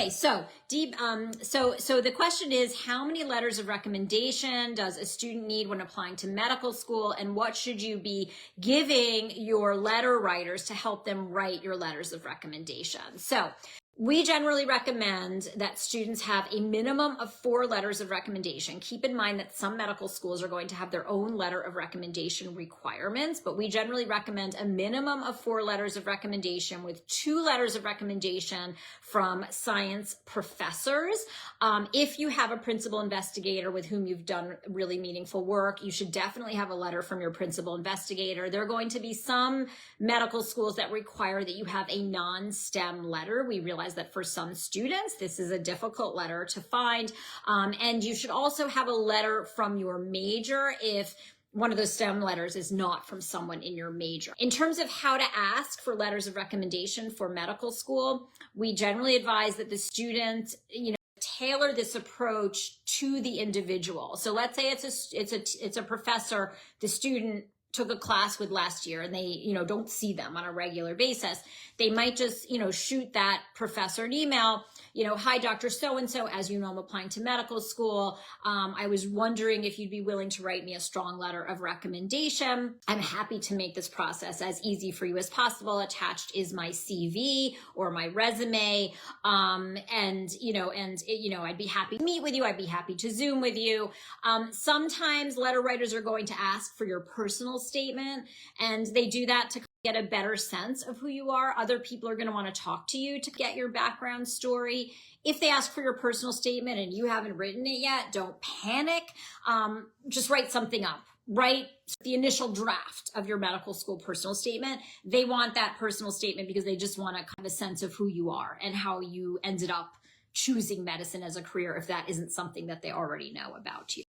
Okay, so so the question is, how many letters of recommendation does a student need when applying to medical school, and what should you be giving your letter writers to help them write your letters of recommendation? So we generally recommend that students have a minimum of 4 letters of recommendation. Keep in mind that some medical schools are going to have their own letter of recommendation requirements, but we generally recommend a minimum of 4 letters of recommendation with 2 letters of recommendation from science professors. If you have a principal investigator with whom you've done really meaningful work, you should definitely have a letter from your principal investigator. There are going to be some medical schools that require that you have a non-STEM letter. We realize that for some students, this is a difficult letter to find. And you should also have a letter from your major if one of those STEM letters is not from someone in your major. In terms of how to ask for letters of recommendation for medical school, we generally advise that the student, tailor this approach to the individual. So let's say it's a professor the student took a class with last year and they, don't see them on a regular basis. They might just, shoot that professor an email, hi, Dr. So-and-so, as you know, I'm applying to medical school. I was wondering if you'd be willing to write me a strong letter of recommendation. I'm happy to make this process as easy for you as possible. Attached is my CV or my resume. I'd be happy to meet with you. I'd be happy to Zoom with you. Sometimes letter writers are going to ask for your personal statement, and they do that to get a better sense of who you are. Other people are going to want to talk to you to get your background story. If they ask for your personal statement and you haven't written it yet, don't panic. Just write something up. Write the initial draft of your medical school personal statement. They want that personal statement because they just want to have a sense of who you are and how you ended up choosing medicine as a career if that isn't something that they already know about you.